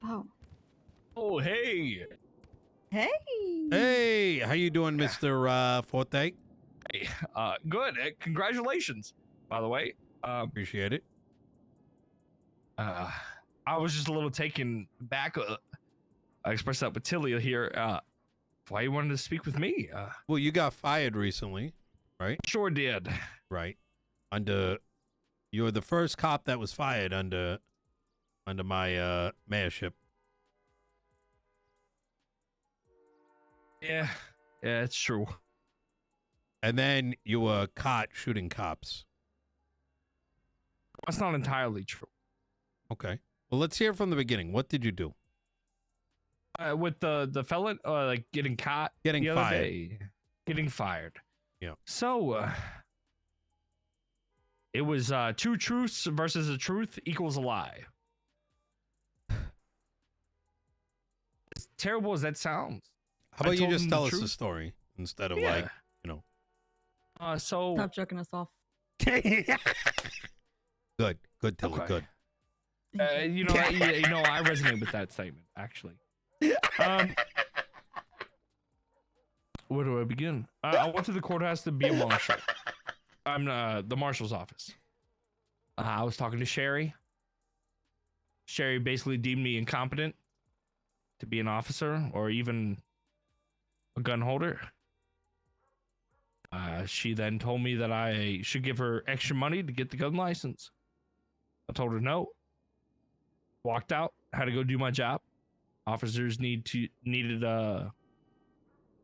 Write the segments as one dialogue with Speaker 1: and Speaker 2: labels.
Speaker 1: Oh.
Speaker 2: Oh, hey.
Speaker 1: Hey.
Speaker 3: Hey, how you doing, Mr. Forte?
Speaker 2: Hey, good. Congratulations, by the way.
Speaker 3: Appreciate it.
Speaker 2: I was just a little taken back. I expressed that with Tilly here. Why you wanted to speak with me?
Speaker 3: Well, you got fired recently, right?
Speaker 2: Sure did.
Speaker 3: Right. You were the first cop that was fired under my mayorship.
Speaker 2: Yeah, it's true.
Speaker 3: And then you were caught shooting cops.
Speaker 2: That's not entirely true.
Speaker 3: Okay. Well, let's hear from the beginning. What did you do?
Speaker 2: With the felon, like getting caught,
Speaker 3: Getting
Speaker 2: the other
Speaker 3: fired.
Speaker 2: day. Getting fired.
Speaker 3: Yeah.
Speaker 2: So, it was 2 truths versus a truth equals a lie. As terrible as that sounds.
Speaker 3: How about you
Speaker 2: told
Speaker 3: just
Speaker 2: him
Speaker 3: tell
Speaker 2: the
Speaker 3: us the
Speaker 2: truth.
Speaker 3: story instead of
Speaker 2: Yeah. So
Speaker 1: Stop jerking us off.
Speaker 3: Good, Tilly,
Speaker 2: Okay.
Speaker 3: good.
Speaker 2: I resonate with that statement, actually. Where do I begin? I went to the courthouse to be a marshal. I'm the marshal's office. I was talking to Sherry. Sherry basically deemed me incompetent to be an officer or even a gun holder. She then told me that I should give her extra money to get the gun license. I told her no. Walked out, had to go do my job. Officers needed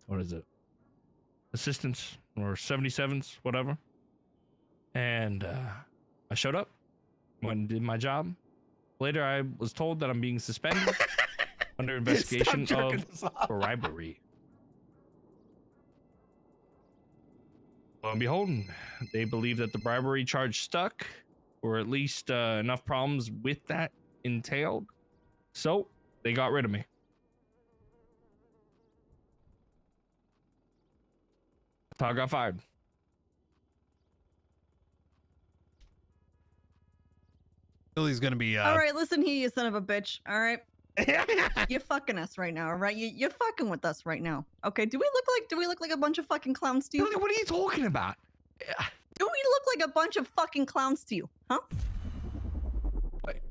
Speaker 2: what is it? Assistance or 77s, whatever. And I showed up, went and did my job. Later, I was told that I'm being suspended under investigation of bribery. Lo and behold, they believe that the bribery charge stuck, or at least enough problems with that entailed. So they got rid of me. That's how I got fired.
Speaker 3: Tilly's gonna be
Speaker 1: All right, listen here, you son of a bitch. All right. You're fucking us right now, all right? You're fucking with us right now. Okay, do we look like a bunch of fucking clowns to you?
Speaker 2: What are you talking about?
Speaker 1: Do we look like a bunch of fucking clowns to you? Huh?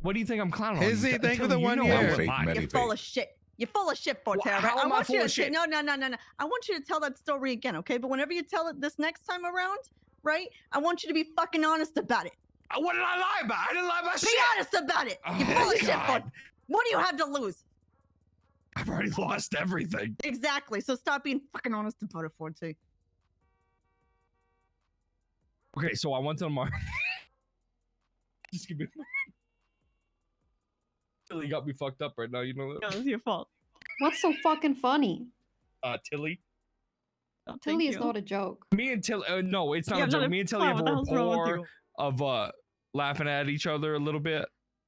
Speaker 2: What do you think I'm clowning on?
Speaker 3: Izzy, thank you for the
Speaker 2: Tilly,
Speaker 3: 1
Speaker 2: know
Speaker 3: year.
Speaker 2: I
Speaker 3: Well,
Speaker 2: wouldn't lie.
Speaker 1: You're full of shit. You're full of shit, Forte.
Speaker 2: Well,
Speaker 1: all right?
Speaker 2: how am I
Speaker 1: want
Speaker 2: full
Speaker 1: you
Speaker 2: of
Speaker 1: to
Speaker 2: shit?
Speaker 1: No. I want you to tell that story again, okay? But whenever you tell it this next time around, right? I want you to be fucking honest about it.
Speaker 2: What did I lie about? I didn't lie about
Speaker 1: Be
Speaker 2: shit.
Speaker 1: honest about it. You're
Speaker 2: Oh,
Speaker 1: full of shit,
Speaker 2: God.
Speaker 1: Forte. What do you have to lose?
Speaker 2: I've already lost everything.
Speaker 1: Exactly. So stop being fucking honest about it, Forte.
Speaker 2: Okay, so I went to the market. Just give me. Tilly got me fucked up right now. You know
Speaker 1: No,
Speaker 2: that?
Speaker 1: it's your fault.
Speaker 4: What's so fucking funny?
Speaker 2: Tilly.
Speaker 1: Oh,
Speaker 4: Tilly is not a joke.
Speaker 2: Me and Tilly. No, it's not
Speaker 1: Yeah,
Speaker 2: a joke.
Speaker 1: no,
Speaker 2: Me and Tilly have a
Speaker 1: what the hell's wrong with
Speaker 2: rapport
Speaker 1: you?
Speaker 2: of laughing at each other a little bit.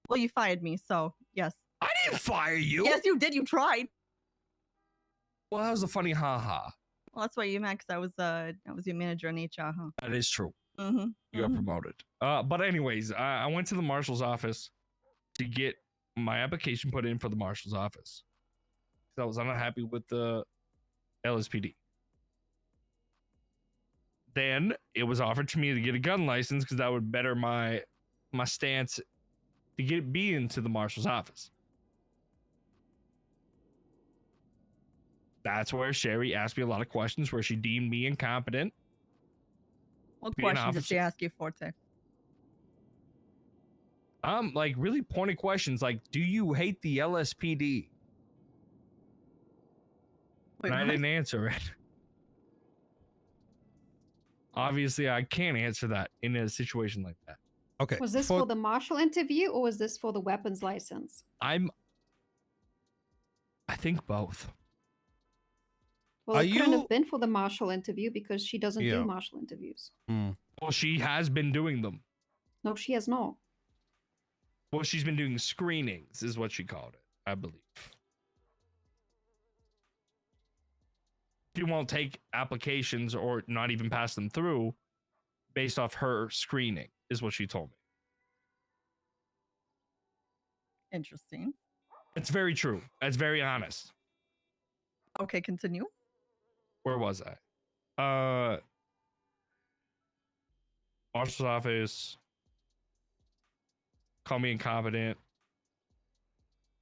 Speaker 1: Well, you fired me, so yes.
Speaker 2: I didn't fire you.
Speaker 1: Yes, you did. You tried.
Speaker 2: Well, that was a funny haha.
Speaker 1: Well, that's why you mad, because I was your manager in HR, huh?
Speaker 2: That is true.
Speaker 1: Mm-hmm.
Speaker 2: You got promoted. But anyways, I went to the marshal's office to get my application put in for the marshal's office. Because I was unhappy with the LSPD. Then it was offered to me to get a gun license because that would better my stance to be into the marshal's office. That's where Sherry asked me a lot of questions where she deemed me incompetent.
Speaker 1: What
Speaker 2: Be an
Speaker 1: question did
Speaker 2: officer.
Speaker 1: she ask you, Forte?
Speaker 2: Like really pointed questions like, do you hate the LSPD?
Speaker 1: Wait,
Speaker 2: And I
Speaker 1: what?
Speaker 2: didn't answer it. Obviously, I can't answer that in a situation like that.
Speaker 3: Okay.
Speaker 4: Was this for the marshal interview or was this for the weapons license?
Speaker 2: I think both.
Speaker 4: Well,
Speaker 3: Are
Speaker 4: it couldn't
Speaker 3: you-
Speaker 4: have been for the marshal interview because she doesn't
Speaker 3: Yeah.
Speaker 4: do marshal interviews.
Speaker 2: Well, she has been doing them.
Speaker 4: No, she has not.
Speaker 2: Well, she's been doing screenings, is what she called it, I believe. She won't take applications or not even pass them through based off her screening, is what she told me.
Speaker 1: Interesting.
Speaker 2: It's very true. That's very honest.
Speaker 1: Okay, continue.
Speaker 2: Where was I? Marshal's office. Call me incompetent.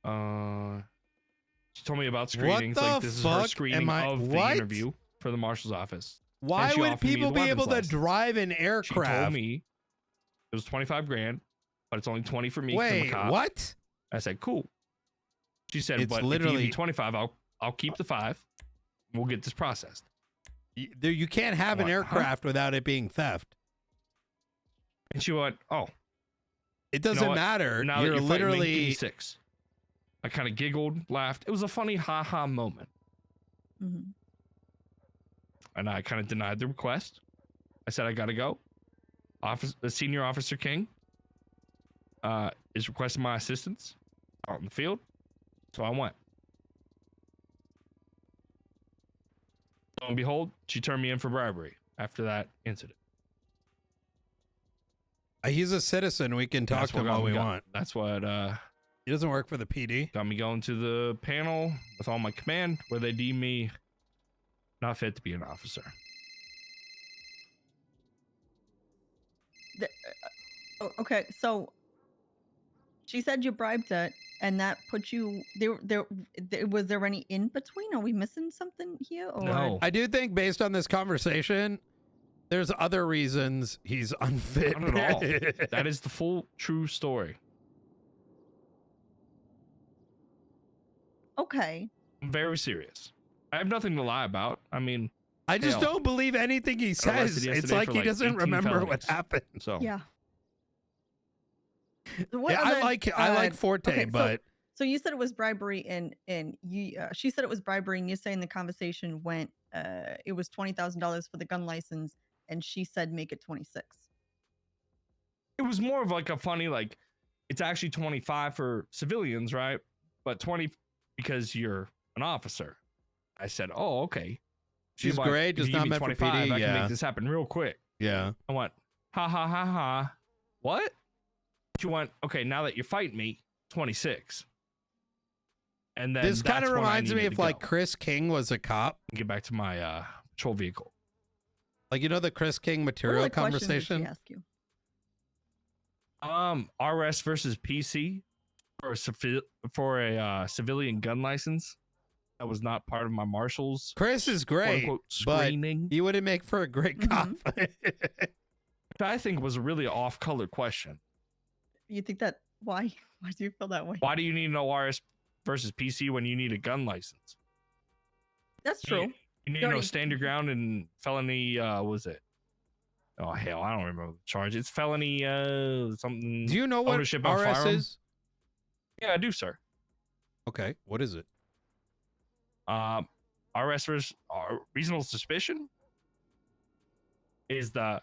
Speaker 2: She told me about screenings.
Speaker 3: the
Speaker 2: Like this is her
Speaker 3: fuck
Speaker 2: screening
Speaker 3: am I-
Speaker 2: of the
Speaker 3: what?
Speaker 2: interview for the marshal's office.
Speaker 3: Why
Speaker 2: she
Speaker 3: would
Speaker 2: offered me
Speaker 3: people
Speaker 2: the
Speaker 3: be
Speaker 2: weapons
Speaker 3: able to
Speaker 2: license.
Speaker 3: drive an
Speaker 2: She
Speaker 3: aircraft?
Speaker 2: told me it was 25 grand, but it's only 20 for me. 'Cause I'm a
Speaker 3: Wait,
Speaker 2: cop.
Speaker 3: what?
Speaker 2: I said, cool. She said,
Speaker 3: It's
Speaker 2: but if you
Speaker 3: literally-
Speaker 2: give me 25, I'll keep the 5. We'll get this processed.
Speaker 3: You can't have an
Speaker 2: What, huh?
Speaker 3: aircraft without it being theft.
Speaker 2: And she went, oh,
Speaker 3: It doesn't
Speaker 2: what?
Speaker 3: matter.
Speaker 2: now that
Speaker 3: You're
Speaker 2: you're fighting me, give me
Speaker 3: literally
Speaker 2: 6. I kind of giggled, laughed. It was a funny ha-ha moment.
Speaker 1: Mhm.
Speaker 2: And I kind of denied the request. I said, I got to go. The senior officer King is requesting my assistance out in the field. So I went. Lo and behold, she turned me in for bribery after that incident.
Speaker 3: he's a citizen. We can talk
Speaker 2: That's
Speaker 3: to
Speaker 2: what
Speaker 3: him
Speaker 2: got
Speaker 3: all
Speaker 2: me
Speaker 3: we
Speaker 2: go-
Speaker 3: want.
Speaker 2: That's what
Speaker 3: He doesn't work for the PD.
Speaker 2: got me going to the panel with all my command where they deem me not fit to be an officer.
Speaker 1: Okay, so she said you bribed it, and that put you there. Was there any in between? Are we missing something here? Or
Speaker 2: No.
Speaker 3: I do think based on this conversation, there's other reasons he's unfit.
Speaker 2: Not at all. That is the full true story.
Speaker 1: Okay.
Speaker 2: I'm very serious. I have nothing to lie about. I mean,
Speaker 3: I just
Speaker 2: Hell.
Speaker 3: don't believe anything he
Speaker 2: Got arrested
Speaker 3: says. It's
Speaker 2: yesterday
Speaker 3: like
Speaker 2: for,
Speaker 3: he
Speaker 2: like,
Speaker 3: doesn't
Speaker 2: 18
Speaker 3: remember what
Speaker 2: felonies.
Speaker 3: happened.
Speaker 2: so
Speaker 1: Yeah. What
Speaker 3: Yeah, I
Speaker 1: other-
Speaker 3: like Forte,
Speaker 1: okay,
Speaker 3: but
Speaker 1: So you said it was bribery, and you. She said it was bribery, and you saying the conversation went. It was $20,000 for the gun license, and she said make it 26.
Speaker 2: it was more of like a funny, like, it's actually 25 for civilians, right? But 20 because you're an officer. I said, oh, okay.
Speaker 3: She's
Speaker 2: like,
Speaker 3: great,
Speaker 2: if
Speaker 3: just
Speaker 2: you
Speaker 3: not
Speaker 2: give me
Speaker 3: meant for
Speaker 2: 25,
Speaker 3: PD,
Speaker 2: I can
Speaker 3: yeah.
Speaker 2: make this happen real quick.
Speaker 3: yeah.
Speaker 2: I went, ha ha ha ha. What? She went, okay, now that you're fighting me, 26. And then
Speaker 3: This kind of
Speaker 2: that's when I
Speaker 3: reminds me
Speaker 2: needed
Speaker 3: if
Speaker 2: to
Speaker 3: like
Speaker 2: go.
Speaker 3: Chris King was a cop.
Speaker 2: Get back to my patrol vehicle.
Speaker 3: Like, you know, the Chris King
Speaker 1: What
Speaker 3: material
Speaker 1: other questions did she
Speaker 3: conversation.
Speaker 1: ask you?
Speaker 2: RS versus PC for a civilian gun license. That was not part of my marshal's
Speaker 3: Chris is great,
Speaker 2: quote,
Speaker 3: but
Speaker 2: screening.
Speaker 3: he wouldn't make for a great cop.
Speaker 1: Mm-hmm.
Speaker 2: Which I think was a really off-color question.
Speaker 1: You think that? Why? Why do you feel that way?
Speaker 2: Why do you need to know RS versus PC when you need a gun license?
Speaker 1: That's true.
Speaker 2: You need
Speaker 1: You
Speaker 2: to know
Speaker 1: already-
Speaker 2: stand your ground and felony. What was it? Oh hell, I don't remember the charge. It's felony. Something.
Speaker 3: Do you know what
Speaker 2: Ownership of
Speaker 3: RS
Speaker 2: firearm?
Speaker 3: is?
Speaker 2: Yeah, I do, sir.
Speaker 3: Okay, what is it?
Speaker 2: RS versus reasonable suspicion is the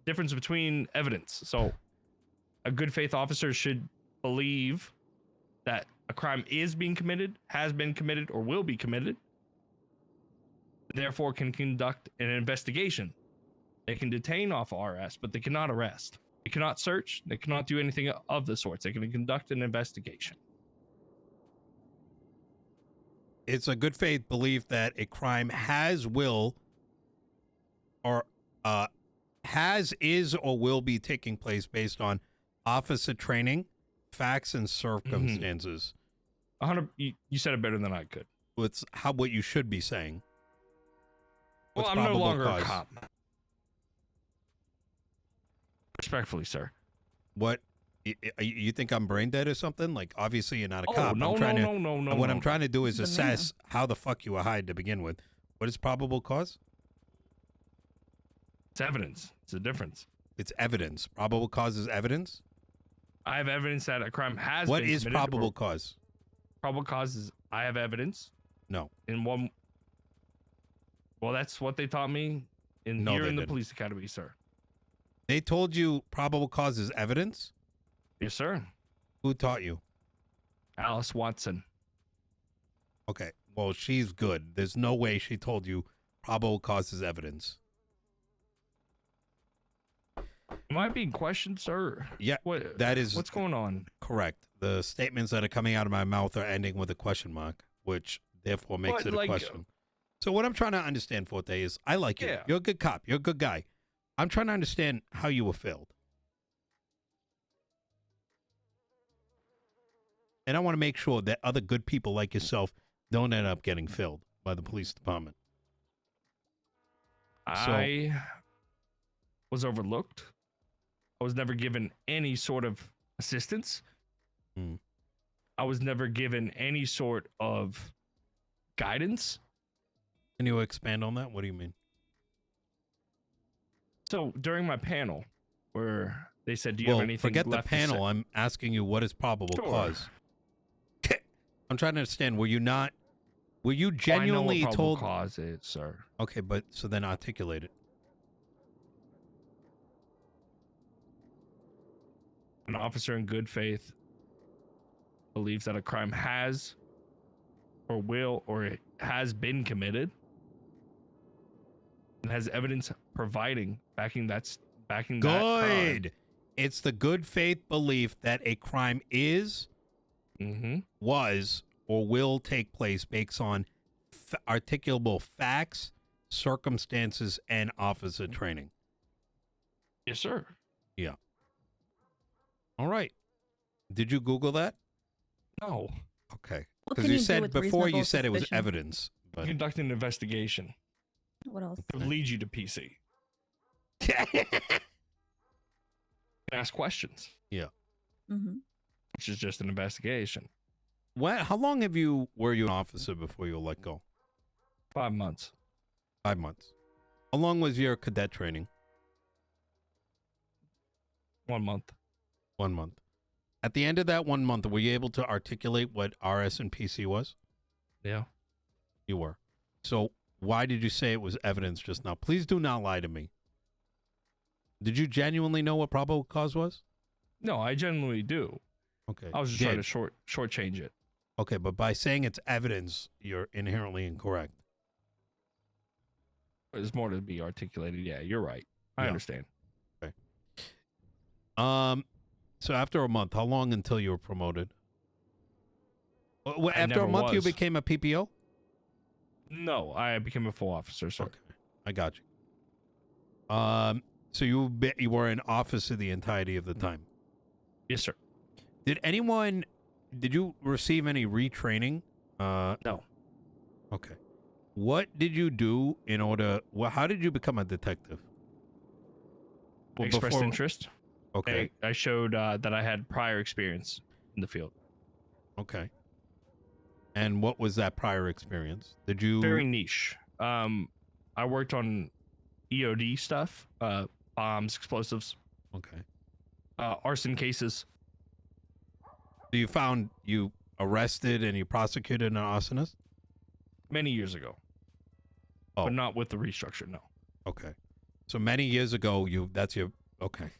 Speaker 2: difference between evidence. So, a good faith officer should believe that a crime is being committed, has been committed, or will be committed. Therefore, can conduct an investigation. They can detain off RS, but they cannot arrest. They cannot search. They cannot do anything of the sorts. They can conduct an investigation.
Speaker 3: It's a good faith belief that a crime has, will, or has, is, or will be taking place based on officer training, facts, and circumstances.
Speaker 2: 100. You said it better than I could.
Speaker 3: It's what you should be saying.
Speaker 2: Well,
Speaker 3: What's
Speaker 2: I'm no
Speaker 3: probable
Speaker 2: longer
Speaker 3: cause?
Speaker 2: a cop. Respectfully, sir.
Speaker 3: What you think I'm brain dead or something? Like, obviously you're not a
Speaker 2: Oh,
Speaker 3: cop.
Speaker 2: no,
Speaker 3: I'm trying to,
Speaker 2: no.
Speaker 3: what
Speaker 2: no.
Speaker 3: I'm trying to do is
Speaker 1: He's the man.
Speaker 3: assess how the fuck you were hired to begin with. What is probable cause?
Speaker 2: It's evidence. It's a difference.
Speaker 3: It's evidence. Probable cause is evidence.
Speaker 2: I have evidence that a crime has
Speaker 3: What
Speaker 2: been
Speaker 3: is
Speaker 2: committed, or
Speaker 3: probable cause?
Speaker 2: probable cause is I have evidence
Speaker 3: No.
Speaker 2: in one. Well, that's what they taught me
Speaker 3: No,
Speaker 2: here
Speaker 3: they
Speaker 2: in the
Speaker 3: didn't.
Speaker 2: police academy, sir.
Speaker 3: They told you probable cause is evidence?
Speaker 2: Yes, sir.
Speaker 3: Who taught you?
Speaker 2: Alice Watson.
Speaker 3: Okay. Well, she's good. There's no way she told you probable cause is evidence.
Speaker 2: Am I being questioned, sir?
Speaker 3: Yeah,
Speaker 2: What?
Speaker 3: that is
Speaker 2: What's going on?
Speaker 3: correct. The statements that are coming out of my mouth are ending with a question mark, which therefore makes
Speaker 2: But,
Speaker 3: it a
Speaker 2: like,
Speaker 3: question. So what I'm trying to understand, Forte, is I like you.
Speaker 2: Yeah.
Speaker 3: You're a good cop. You're a good guy. I'm trying to understand how you were failed. And I want to make sure that other good people like yourself don't end up getting filled by the police department. So-
Speaker 2: I was overlooked. I was never given any sort of assistance.
Speaker 3: Hmm.
Speaker 2: I was never given any sort of guidance.
Speaker 3: Can you expand on that? What do you mean?
Speaker 2: So during my panel, where they said, "Do you have
Speaker 3: Well,
Speaker 2: anything
Speaker 3: forget the
Speaker 2: left to say?"
Speaker 3: panel. I'm asking you what is probable
Speaker 2: Sure.
Speaker 3: cause. I'm trying to understand. Were you
Speaker 2: I know
Speaker 3: genuinely
Speaker 2: what probable
Speaker 3: told?
Speaker 2: cause is, sir.
Speaker 3: Okay, but so then articulate it.
Speaker 2: An officer in good faith believes that a crime has or will or it has been committed and has evidence backing that crime.
Speaker 3: Good. It's the good faith belief that a crime is,
Speaker 2: Mm-hmm.
Speaker 3: was, or will take place based on articulable facts, circumstances, and officer training.
Speaker 2: Yes, sir.
Speaker 3: All right. Did you Google that?
Speaker 2: No.
Speaker 3: Okay.
Speaker 1: What
Speaker 3: Because
Speaker 1: can
Speaker 3: you
Speaker 1: you do
Speaker 3: said
Speaker 1: with
Speaker 3: before you
Speaker 1: reasonable
Speaker 3: said it was
Speaker 1: suspicion?
Speaker 3: evidence, but
Speaker 2: Conducting an investigation
Speaker 1: What else?
Speaker 2: to lead you to PC. Ask questions,
Speaker 1: Mm-hmm.
Speaker 2: which is just an investigation.
Speaker 3: How long were you an officer before you were let go?
Speaker 2: 5 months.
Speaker 3: 5 months. How long was your cadet training?
Speaker 2: 1 month.
Speaker 3: 1 month. At the end of that 1 month, were you able to articulate what RS and PC was?
Speaker 2: Yeah.
Speaker 3: You were. So why did you say it was evidence just now? Please do not lie to me. Did you genuinely know what probable cause was?
Speaker 2: No, I genuinely do.
Speaker 3: Okay.
Speaker 2: I was just trying to shortchange it.
Speaker 3: Okay, but by saying it's evidence, you're inherently incorrect.
Speaker 2: There's more to be articulated. Yeah, you're right. I
Speaker 3: Yeah.
Speaker 2: understand.
Speaker 3: So after a month, how long until you were promoted?
Speaker 2: I
Speaker 3: After a
Speaker 2: never
Speaker 3: month, you
Speaker 2: was.
Speaker 3: became a PPO?
Speaker 2: No, I became a full officer, sir.
Speaker 3: Okay, I got you. So you were in officer the entirety of the time.
Speaker 2: Yes, sir.
Speaker 3: Did you receive any retraining?
Speaker 2: No.
Speaker 3: Okay. What did you do how did you become a detective? Well,
Speaker 2: Expressed interest.
Speaker 3: Okay.
Speaker 2: I showed that I had prior experience in the field.
Speaker 3: Okay. And what was that prior experience? Did you
Speaker 2: Very niche. I worked on EOD stuff, bombs, explosives,
Speaker 3: Okay.
Speaker 2: arson cases.
Speaker 3: So you arrested and you prosecuted an arsonist?
Speaker 2: Many years ago.
Speaker 3: Oh.
Speaker 2: But not with the restructure, no.
Speaker 3: Okay. So many years ago, okay.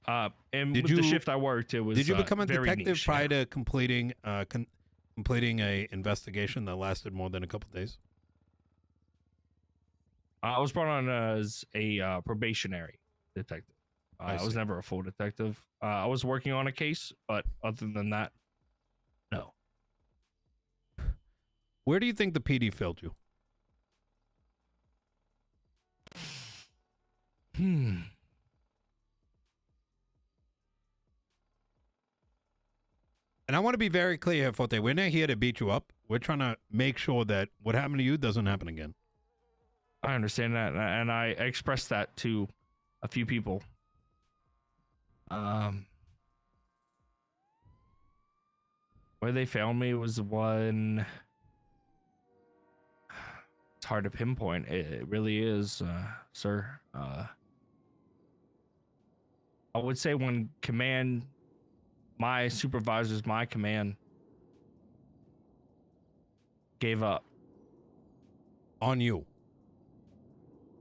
Speaker 2: And
Speaker 3: Did
Speaker 2: with the
Speaker 3: you-
Speaker 2: shift I worked, it was
Speaker 3: Did you become a
Speaker 2: very
Speaker 3: detective
Speaker 2: niche,
Speaker 3: prior
Speaker 2: yeah.
Speaker 3: to completing a investigation that lasted more than a couple days?
Speaker 2: I was brought on as a probationary detective.
Speaker 3: I
Speaker 2: I was
Speaker 3: see.
Speaker 2: never a full detective. I was working on a case, but other than that, no.
Speaker 3: Where do you think the PD failed you? And I want to be very clear here, Forte. We're not here to beat you up. We're trying to make sure that what happened to you doesn't happen again.
Speaker 2: I understand that, and I expressed that to a few people. Where they found me was one. It's hard to pinpoint. It really is, sir. I would say when my supervisors, my command, gave up
Speaker 3: On you.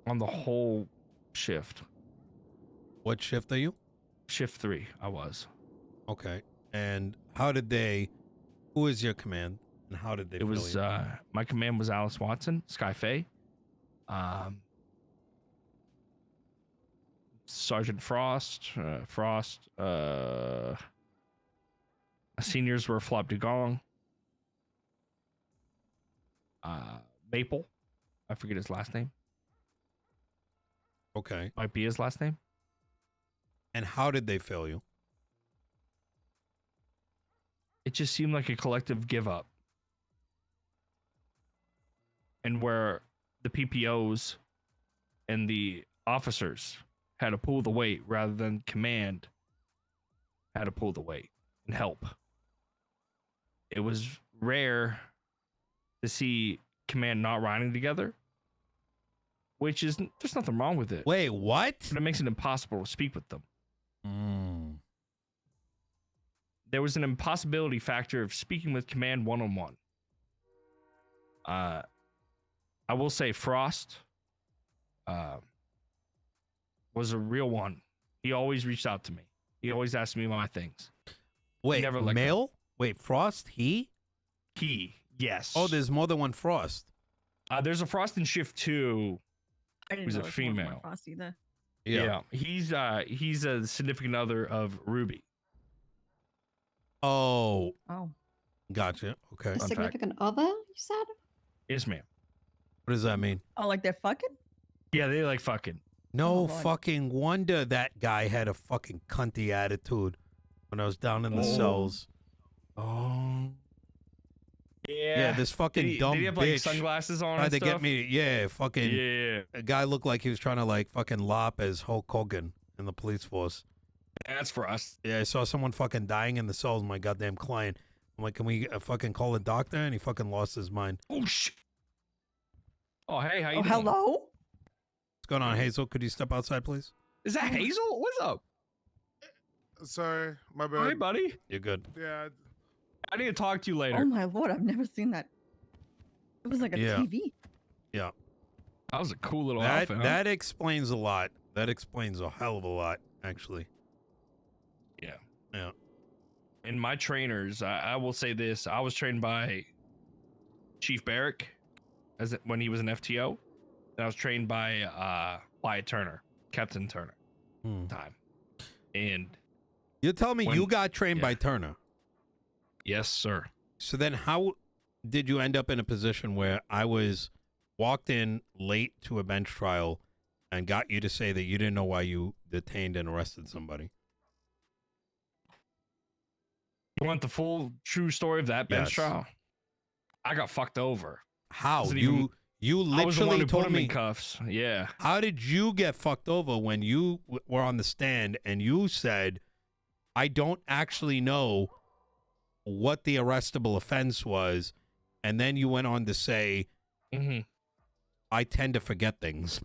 Speaker 2: on the whole shift.
Speaker 3: What shift are you?
Speaker 2: Shift 3, I was.
Speaker 3: Okay. And who is your command? And how did they
Speaker 2: It
Speaker 3: fail
Speaker 2: was
Speaker 3: you?
Speaker 2: my command was Alice Watson, Sky Faye. Sergeant Frost, seniors were Flop Dugong, Maple, I forget his last name,
Speaker 3: Okay.
Speaker 2: might be his last name.
Speaker 3: And how did they fail you?
Speaker 2: It just seemed like a collective give up. And where the PPOs and the officers had to pull the weight rather than command had to pull the weight and help. It was rare to see command not riding together, which is, there's nothing wrong with it.
Speaker 3: Wait, what?
Speaker 2: But it makes it impossible to speak with them.
Speaker 3: Mm.
Speaker 2: There was an impossibility factor of speaking with command one-on-one. I will say Frost was a real one. He always reached out to me. He always asked me my things.
Speaker 3: Wait,
Speaker 2: never let
Speaker 3: male? Wait, Frost? He?
Speaker 2: He, yes.
Speaker 3: Oh, there's more than one Frost.
Speaker 2: There's a Frost in shift 2.
Speaker 1: I didn't
Speaker 2: Who's
Speaker 1: know
Speaker 2: a
Speaker 1: there was more than one
Speaker 2: female.
Speaker 1: Frost either.
Speaker 2: Yeah. He's a significant other of Ruby.
Speaker 3: Oh,
Speaker 1: Oh.
Speaker 3: gotcha. Okay.
Speaker 4: A
Speaker 2: fact.
Speaker 4: significant other, you said?
Speaker 2: Yes, ma'am.
Speaker 3: What does that mean?
Speaker 1: Oh, like they're fucking?
Speaker 2: Yeah, they like fucking.
Speaker 3: No
Speaker 1: Oh, Lord.
Speaker 3: fucking wonder that guy had a fucking cunty attitude when I was down in the cells.
Speaker 2: Oh. Yeah.
Speaker 3: Yeah, this fucking dumb
Speaker 2: did he have
Speaker 3: bitch
Speaker 2: like sunglasses on
Speaker 3: tried
Speaker 2: and
Speaker 3: to
Speaker 2: stuff?
Speaker 3: get me. Yeah, fucking.
Speaker 2: Yeah.
Speaker 3: A guy looked like he was trying to like fucking lop as Hulk Hogan in the police force.
Speaker 2: That's for us.
Speaker 3: Yeah, I saw someone fucking dying in the cells. My goddamn client. I'm like, can we fucking call a doctor? And he fucking lost his mind.
Speaker 2: Oh shit. Oh hey, how you
Speaker 1: Oh,
Speaker 2: doing?
Speaker 1: hello?
Speaker 3: What's going on, Hazel? Could you step outside, please?
Speaker 2: Is that Hazel? What's up?
Speaker 5: Sorry, my
Speaker 2: Oh, hey,
Speaker 5: bad.
Speaker 2: buddy.
Speaker 3: You're good.
Speaker 5: Yeah,
Speaker 2: I need to talk to you later.
Speaker 1: Oh my lord, I've never seen that. It was like a
Speaker 3: Yeah.
Speaker 1: TV.
Speaker 3: Yeah.
Speaker 2: That was a cool little
Speaker 3: That
Speaker 2: outfit. Huh?
Speaker 3: that explains a lot. That explains a hell of a lot, actually.
Speaker 2: Yeah.
Speaker 3: Yeah.
Speaker 2: And my trainers, I will say this: I was trained by Chief Barrick, when he was an FTO, and I was trained by Wyatt Turner, Captain Turner,
Speaker 3: Hmm.
Speaker 2: time. And
Speaker 3: You're telling me
Speaker 2: When-
Speaker 3: you got trained by
Speaker 2: yeah.
Speaker 3: Turner.
Speaker 2: yes, sir.
Speaker 3: So then how did you end up in a position where I was walked in late to a bench trial and got you to say that you didn't know why you detained and arrested somebody?
Speaker 2: You want the full true story of that bench
Speaker 3: Yes.
Speaker 2: trial? I got fucked over.
Speaker 3: How?
Speaker 2: Wasn't
Speaker 3: You
Speaker 2: even-
Speaker 3: you
Speaker 2: I was the one
Speaker 3: literally
Speaker 2: who put
Speaker 3: told
Speaker 2: him in
Speaker 3: me.
Speaker 2: cuffs. Yeah.
Speaker 3: How did you get fucked over when you were on the stand and you said, I don't actually know what the arrestable offense was, and then you went on to say,
Speaker 2: Mm-hmm.
Speaker 3: I tend to forget things.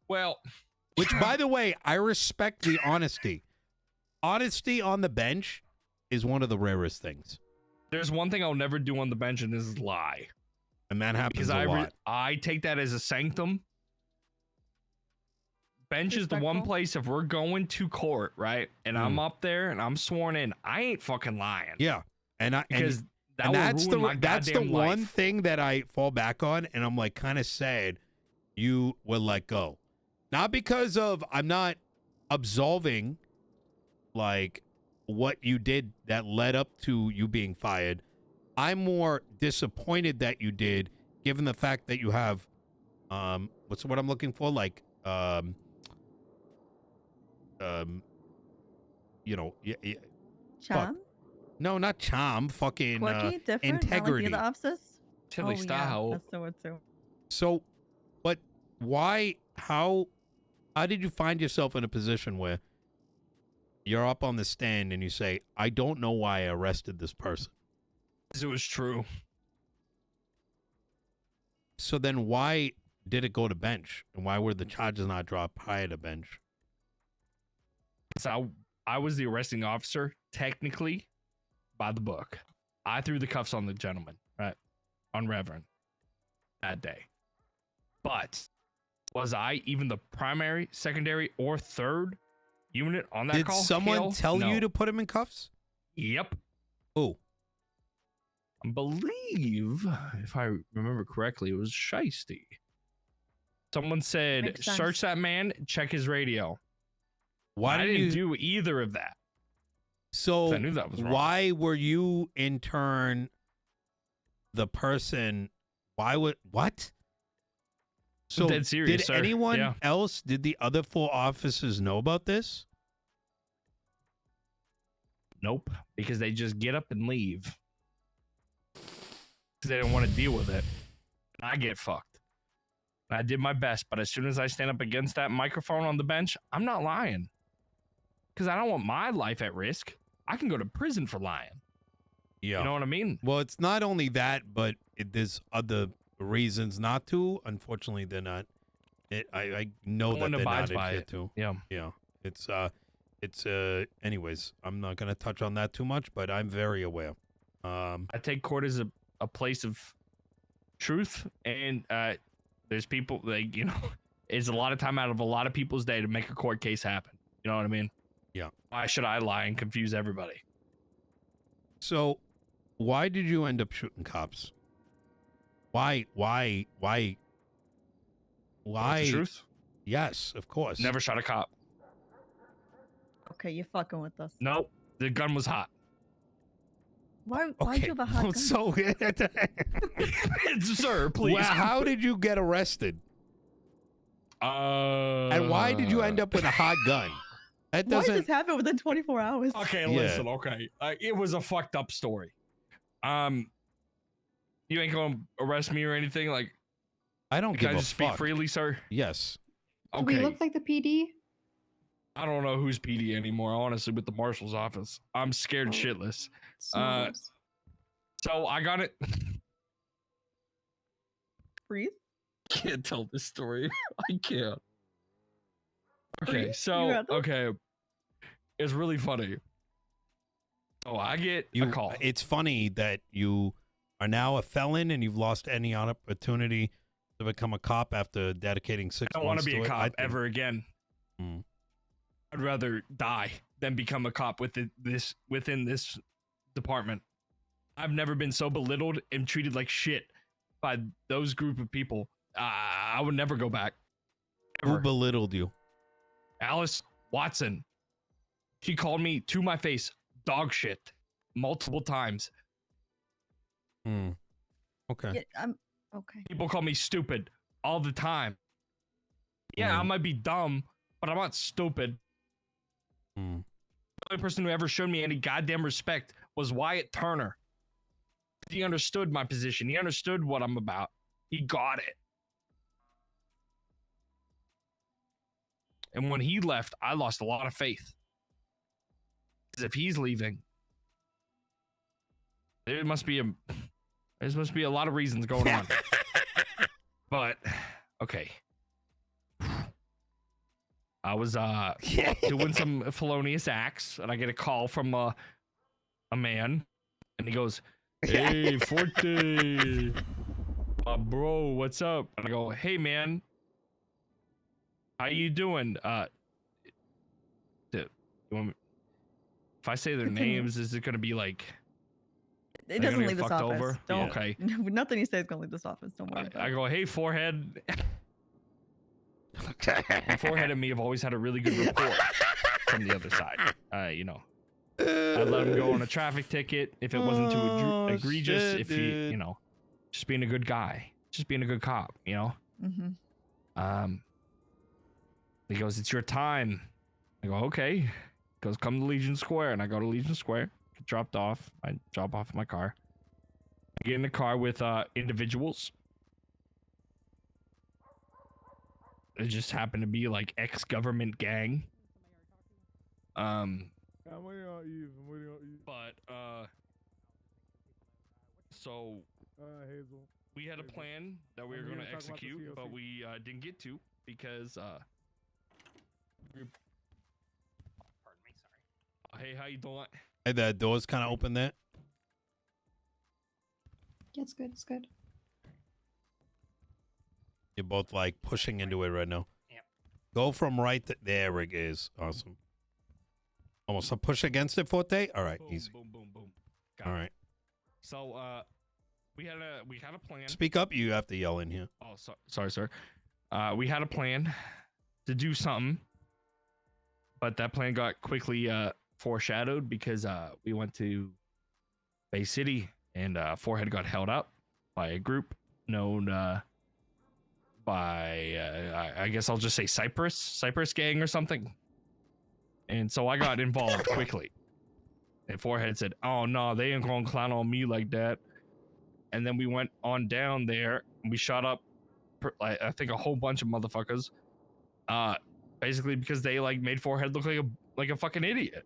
Speaker 2: Well,
Speaker 3: Which, by the way, I respect the honesty. Honesty on the bench is one of the rarest things.
Speaker 2: there's one thing I'll never do on the bench, and this is lie.
Speaker 3: And that happens
Speaker 2: Because
Speaker 3: a lot.
Speaker 2: I take that as a sanctum. Bench is the one
Speaker 1: Respectful.
Speaker 2: place if we're going to court, right? And I'm up there and I'm sworn in, I ain't fucking lying.
Speaker 3: Yeah. And I
Speaker 2: Because that
Speaker 3: and
Speaker 2: will
Speaker 3: that's
Speaker 2: ruin my
Speaker 3: that's the
Speaker 2: goddamn
Speaker 3: one
Speaker 2: life.
Speaker 3: thing that I fall back on, and I'm like kind of sad you were let go. Not because of I'm not absolving like what you did that led up to you being fired. I'm more disappointed that you did, given the fact that you have what's what I'm looking for? Like you know,
Speaker 1: Charm?
Speaker 3: no, not charm, fucking
Speaker 1: Quirky? Different? Not
Speaker 3: integrity.
Speaker 1: like the other officers?
Speaker 2: Tilly
Speaker 1: Oh, yeah,
Speaker 2: style.
Speaker 1: that's the word too.
Speaker 3: So, but why? How did you find yourself in a position where you're up on the stand and you say, "I don't know why I arrested this person"?
Speaker 2: It was true.
Speaker 3: So then, why did it go to bench, and why were the charges not dropped prior to bench?
Speaker 2: So I was the arresting officer, technically, by the book. I threw the cuffs on the gentleman, right? On Reverend that day. But was I even the primary, secondary, or third unit on that
Speaker 3: Did
Speaker 2: call?
Speaker 3: someone
Speaker 2: Hell
Speaker 3: tell
Speaker 2: no.
Speaker 3: you to put him in cuffs?
Speaker 2: Yep.
Speaker 3: Oh,
Speaker 2: I believe, if I remember correctly, it was Shiesty. Someone said,
Speaker 1: Makes sense.
Speaker 2: search that man, check his radio.
Speaker 3: Why
Speaker 2: I
Speaker 3: did
Speaker 2: didn't
Speaker 3: you?
Speaker 2: do either of that.
Speaker 3: So
Speaker 2: 'Cause I knew that was wrong.
Speaker 3: why were you in turn the person? Why would what? So
Speaker 2: dead serious,
Speaker 3: did
Speaker 2: sir.
Speaker 3: anyone
Speaker 2: Yeah.
Speaker 3: else? Did the other 4 officers know about this?
Speaker 2: Nope. Because they just get up and leave. Because they don't want to deal with it. And I get fucked. And I did my best, but as soon as I stand up against that microphone on the bench, I'm not lying. Because I don't want my life at risk. I can go to prison for lying.
Speaker 3: Yeah.
Speaker 2: You know what I mean?
Speaker 3: Well, it's not only that, but there's other reasons not to. Unfortunately, they're not. I know
Speaker 2: No
Speaker 3: that
Speaker 2: one
Speaker 3: they're
Speaker 2: abides
Speaker 3: not
Speaker 2: by
Speaker 3: adhere
Speaker 2: it.
Speaker 3: to.
Speaker 2: Yeah.
Speaker 3: Yeah. It's anyways, I'm not gonna touch on that too much, but I'm very aware.
Speaker 2: I take court as a place of truth, and there's people like, you know, it's a lot of time out of a lot of people's day to make a court case happen. You know what I mean?
Speaker 3: Yeah.
Speaker 2: Why should I lie and confuse everybody?
Speaker 3: So, why did you end up shooting cops? Why?
Speaker 2: What's the truth?
Speaker 3: Yes, of course.
Speaker 2: Never shot a cop.
Speaker 1: Okay, you're fucking with us.
Speaker 2: Nope. The gun was hot.
Speaker 1: Why'd
Speaker 3: Okay.
Speaker 1: you have a hot gun?
Speaker 3: So,
Speaker 2: Sir, please.
Speaker 3: well, how did you get arrested? And why did you end up with a hot gun? That
Speaker 1: Why did
Speaker 3: doesn't.
Speaker 1: this happen within 24 hours?
Speaker 2: Okay,
Speaker 3: Yeah.
Speaker 2: listen. Okay, it was a fucked up story. You ain't gonna arrest me or anything. Like,
Speaker 3: I don't
Speaker 2: can
Speaker 3: give
Speaker 2: I
Speaker 3: a
Speaker 2: just speak
Speaker 3: fuck.
Speaker 2: freely, sir?
Speaker 3: Yes.
Speaker 4: Do we
Speaker 2: Okay.
Speaker 4: look like the PD?
Speaker 2: I don't know who's PD anymore. Honestly, with the marshal's office, I'm scared
Speaker 4: Oh.
Speaker 2: shitless.
Speaker 4: Smells.
Speaker 2: So I got it.
Speaker 1: Breathe.
Speaker 2: Can't tell this story. I can't. Okay,
Speaker 1: Breathe.
Speaker 2: so
Speaker 1: You got this?
Speaker 2: okay, it's really funny. Oh, I get a call.
Speaker 3: It's funny that you are now a felon and you've lost any opportunity to become a cop after dedicating 6
Speaker 2: I don't want
Speaker 3: months
Speaker 2: to be
Speaker 3: to
Speaker 2: a
Speaker 3: it. I
Speaker 2: cop
Speaker 3: think-
Speaker 2: ever again.
Speaker 3: Hmm.
Speaker 2: I'd rather die than become a cop within this department. I've never been so belittled and treated like shit by those group of people. I would never go back.
Speaker 3: Who
Speaker 2: Ever.
Speaker 3: belittled you?
Speaker 2: Alice Watson. She called me to my face dog shit multiple times.
Speaker 3: Hmm. Okay.
Speaker 1: Yeah, I'm okay.
Speaker 2: People call me stupid all the time. Yeah, I
Speaker 3: Hmm.
Speaker 2: might be dumb, but I'm not stupid.
Speaker 3: Hmm.
Speaker 2: The only person who ever showed me any goddamn respect was Wyatt Turner. He understood my position. He understood what I'm about. He got it. And when he left, I lost a lot of faith. Because if he's leaving, there must be a lot of reasons going on. But okay. I was doing some felonious acts, and I get a call from a man, and he goes, "Hey, Forte, bro, what's up?" And I go, "Hey, man, how you doing?" You want me, if I say their
Speaker 1: Continue.
Speaker 2: names, is it gonna be like?
Speaker 1: It
Speaker 2: Are you
Speaker 1: doesn't
Speaker 2: gonna
Speaker 1: leave
Speaker 2: get
Speaker 1: this
Speaker 2: fucked
Speaker 1: office.
Speaker 2: over?
Speaker 1: Don't.
Speaker 2: Okay.
Speaker 1: Nothing you say is gonna leave this office. Don't worry about
Speaker 2: I
Speaker 1: it.
Speaker 2: go, "Hey, forehead." Forehead and me have always had a really good rapport from the other side. You know, I let him go on a traffic ticket if it wasn't too
Speaker 3: Oh,
Speaker 2: egregious.
Speaker 3: shit,
Speaker 2: If he,
Speaker 3: dude.
Speaker 2: you know, just being a good guy, just being a good cop. You know.
Speaker 1: Mm-hmm.
Speaker 2: He goes, "It's your time." I go, "Okay." He goes, "Come to Legion Square," and I go to Legion Square. Get dropped off. I drop off my car. I get in the car with individuals. It just happened to be like ex-government gang.
Speaker 5: I'm waiting on Eve. I'm waiting on Eve.
Speaker 2: But so
Speaker 5: Hazel.
Speaker 2: we had a plan that we were
Speaker 5: I'm
Speaker 2: going
Speaker 5: here
Speaker 2: to
Speaker 5: to talk about the
Speaker 2: execute, but
Speaker 5: COC.
Speaker 2: we didn't get to because pardon me, sorry. Hey, how you doing?
Speaker 3: Hey, the door's kind of open there.
Speaker 4: Yeah, it's good. It's good.
Speaker 3: You're both like pushing into it right now.
Speaker 2: Yep.
Speaker 3: Go from right to there. It is awesome. Almost a push against it, Forte. All right,
Speaker 2: Boom,
Speaker 3: easy.
Speaker 2: boom, boom, boom. Got
Speaker 3: All
Speaker 2: it.
Speaker 3: right.
Speaker 2: So we had a plan.
Speaker 3: Speak up. You have to yell in here.
Speaker 2: Oh, sorry, sir. We had a plan to do something, but that plan got quickly foreshadowed because we went to Bay City and Forehead got held up by a group known by I guess I'll just say Cypress gang or something. And so I got involved quickly. And Forehead said, "Oh no, they ain't gonna clown on me like that." And then we went on down there and we shot up I think a whole bunch of motherfuckers. Basically because they like made Forehead look like a fucking idiot.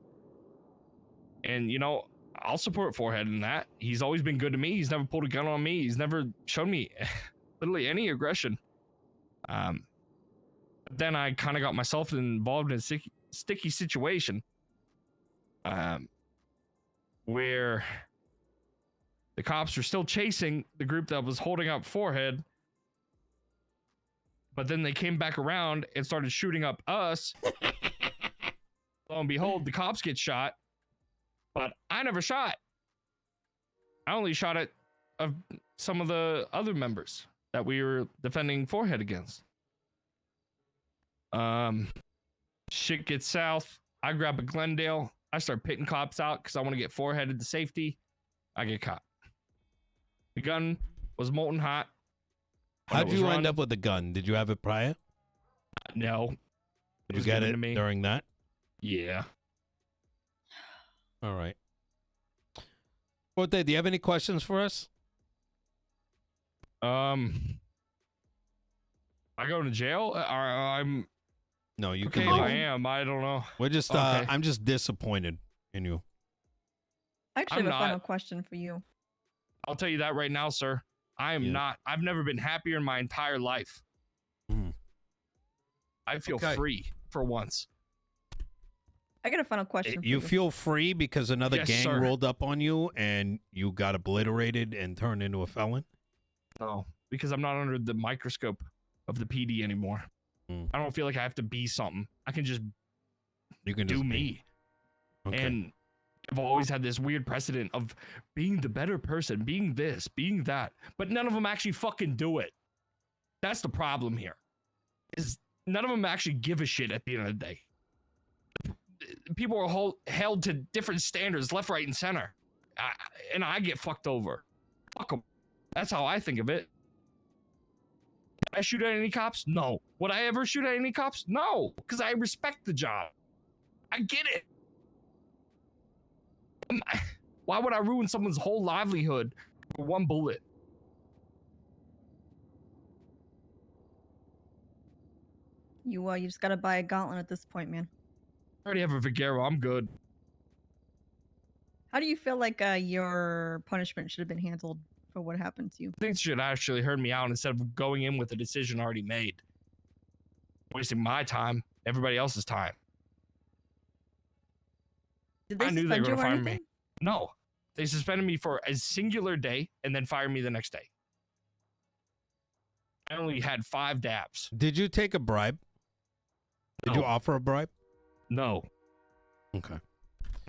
Speaker 2: And you know, I'll support Forehead in that. He's always been good to me. He's never pulled a gun on me. He's never shown me literally any aggression. Then I kind of got myself involved in a sticky situation. Where the cops were still chasing the group that was holding up Forehead, but then they came back around and started shooting up us. Lo and behold, the cops get shot, but I never shot. I only shot at some of the other members that we were defending Forehead against. Shit gets south. I grab a Glendale. I start pitting cops out because I want to get Forehead to safety. I get caught. The gun was molten hot.
Speaker 3: How'd you end up with the gun? Did you have it prior?
Speaker 2: No.
Speaker 3: Did you get it during that?
Speaker 2: Yeah.
Speaker 3: All right. Forte, do you have any questions for us?
Speaker 2: I go to jail? I'm
Speaker 3: No, you
Speaker 2: okay
Speaker 3: can
Speaker 2: if
Speaker 3: leave.
Speaker 2: I am. I don't know.
Speaker 3: We're just
Speaker 2: Okay.
Speaker 3: I'm just disappointed in you.
Speaker 1: I actually
Speaker 2: I'm
Speaker 1: have a final
Speaker 2: not.
Speaker 1: question for you.
Speaker 2: I'll tell you that right now, sir. I am
Speaker 3: Yeah.
Speaker 2: not. I've never been happier in my entire life.
Speaker 3: Mm.
Speaker 2: I feel
Speaker 3: Okay.
Speaker 2: free for once.
Speaker 1: I got a final question.
Speaker 3: You
Speaker 1: for you.
Speaker 3: feel free because another
Speaker 2: Yes,
Speaker 3: gang
Speaker 2: sir.
Speaker 3: rolled up on you and you got obliterated and turned into a felon?
Speaker 2: No, because I'm not under the microscope of the PD anymore.
Speaker 3: Mm.
Speaker 2: I don't feel like I have to be something. I can just
Speaker 3: You can
Speaker 2: do
Speaker 3: just be.
Speaker 2: me.
Speaker 3: Okay.
Speaker 2: And I've always had this weird precedent of being the better person, being this, being that, but none of them actually fucking do it. That's the problem here. Is none of them actually give a shit at the end of the day. People are held to different standards, left, right, and center, and I get fucked over. Fuck them. That's how I think of it. Did I shoot at any cops? No. Would I ever shoot at any cops? No, because I respect the job. I get it. Why would I ruin someone's whole livelihood for one bullet?
Speaker 1: You just gotta buy a gauntlet at this point, man.
Speaker 2: I already have a Vigero. I'm good.
Speaker 1: How do you feel like your punishment should have been handled for what happened to you?
Speaker 2: I think they should actually heard me out instead of going in with a decision already made. Wasting my time, everybody else's time.
Speaker 1: Did they
Speaker 2: I knew they
Speaker 1: suspend
Speaker 2: were
Speaker 1: you
Speaker 2: gonna
Speaker 1: or
Speaker 2: fire me.
Speaker 1: anything?
Speaker 2: No, they suspended me for a singular day and then fired me the next day. I only had 5 dabs.
Speaker 3: Did you take a bribe? Did you
Speaker 2: No.
Speaker 3: offer a bribe?
Speaker 2: No,
Speaker 3: Okay.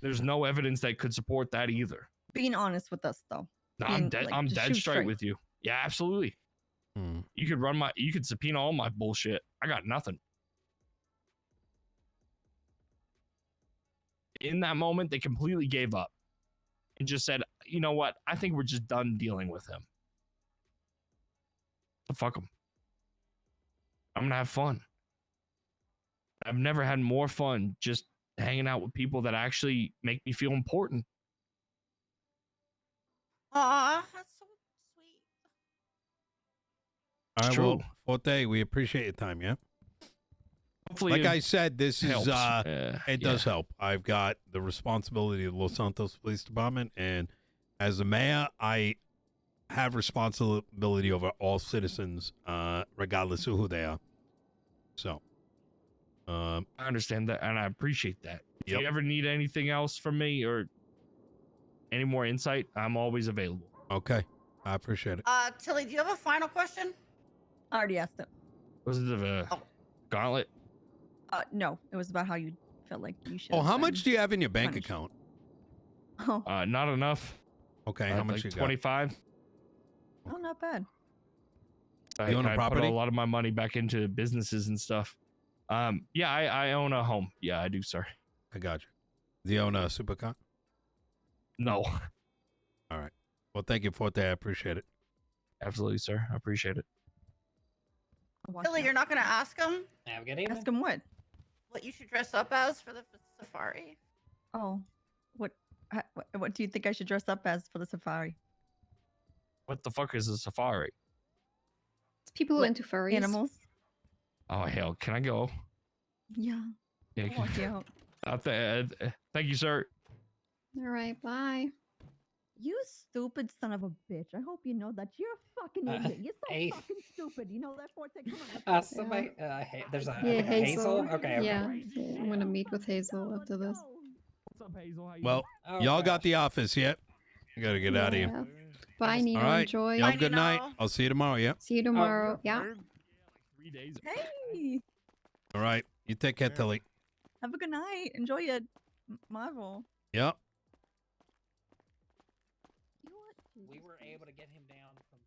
Speaker 2: there's no evidence that could support that either.
Speaker 1: Being honest with us, though.
Speaker 2: No,
Speaker 1: Being,
Speaker 2: I'm dead.
Speaker 1: like,
Speaker 2: I'm
Speaker 1: just
Speaker 2: dead
Speaker 1: shoot
Speaker 2: straight
Speaker 1: straight.
Speaker 2: with you. Yeah, absolutely.
Speaker 3: Hmm.
Speaker 2: You could subpoena all my bullshit. I got nothing. In that moment, they completely gave up and just said, you know what? I think we're just done dealing with him. So fuck him. I'm going to have fun. I've never had more fun just hanging out with people that actually make me feel important.
Speaker 6: Aw, that's so sweet.
Speaker 3: All right,
Speaker 2: True.
Speaker 3: well, Forte, we appreciate your time, yeah?
Speaker 2: Hopefully,
Speaker 3: Like
Speaker 2: it
Speaker 3: I said, this
Speaker 2: helps.
Speaker 3: is it does
Speaker 2: Yeah.
Speaker 3: help. I've got the responsibility of Los Santos Police Department, and as the mayor, I have responsibility over all citizens, regardless of who they are. So,
Speaker 2: I understand that, and I appreciate that. If
Speaker 3: Yep.
Speaker 2: you ever need anything else from me or any more insight, I'm always available.
Speaker 3: okay, I appreciate it.
Speaker 6: Tilly, do you have a final question?
Speaker 1: I already asked it.
Speaker 2: Was it a
Speaker 6: Oh.
Speaker 2: gauntlet?
Speaker 1: No, it was about how you felt like you should.
Speaker 3: Oh, how much do you have in your bank
Speaker 1: punished.
Speaker 3: account?
Speaker 1: Oh,
Speaker 2: Not enough.
Speaker 3: Okay, how much
Speaker 2: like
Speaker 3: you got?
Speaker 2: 25.
Speaker 1: oh, not bad.
Speaker 3: You own a
Speaker 2: I put
Speaker 3: property?
Speaker 2: a lot of my money back into businesses and stuff. Yeah, I own a home. Yeah, I do, sir.
Speaker 3: I got you. Do you own a supercar?
Speaker 2: No,
Speaker 3: All right. Well, thank you, Forte. I appreciate it.
Speaker 2: absolutely, sir. I appreciate it.
Speaker 1: I'll watch
Speaker 6: Billy,
Speaker 1: out.
Speaker 6: you're not gonna ask him
Speaker 7: Have a good evening.
Speaker 1: Ask him what?
Speaker 6: what you should dress up as for the safari?
Speaker 1: Oh, what? What do you think I should dress up as for the safari?
Speaker 2: What the fuck is a safari?
Speaker 4: It's people
Speaker 1: What,
Speaker 4: into furries.
Speaker 1: Animals?
Speaker 2: Oh hell, can I go?
Speaker 1: Yeah.
Speaker 2: Yeah,
Speaker 1: I'll walk you out.
Speaker 2: thank you, sir.
Speaker 4: All right, bye.
Speaker 1: You stupid son of a bitch. I hope you know that you're a fucking idiot. You're so
Speaker 7: Hey.
Speaker 1: fucking stupid. You know that, Forte? Come on.
Speaker 7: Somebody, there's a
Speaker 4: Yeah,
Speaker 7: Hazel. Okay, okay.
Speaker 4: Yeah, I'm gonna meet with Hazel after this.
Speaker 2: What's up, Hazel? How you
Speaker 3: Well,
Speaker 7: Oh,
Speaker 3: y'all
Speaker 7: gosh.
Speaker 3: got the office yet? I got to get out of here.
Speaker 4: Yeah. Bye, Nino.
Speaker 3: All right.
Speaker 4: Enjoy.
Speaker 3: Y'all
Speaker 6: Bye,
Speaker 3: have a good night.
Speaker 6: Nino.
Speaker 3: I'll see you tomorrow. Yeah.
Speaker 4: See you tomorrow. Yeah.
Speaker 2: doing? 3 days.
Speaker 1: Hey,
Speaker 3: All right. You take care, Tilly.
Speaker 1: have a good night. Enjoy your Marvel.
Speaker 3: Yep.
Speaker 1: You know what?
Speaker 7: We were able to get him down from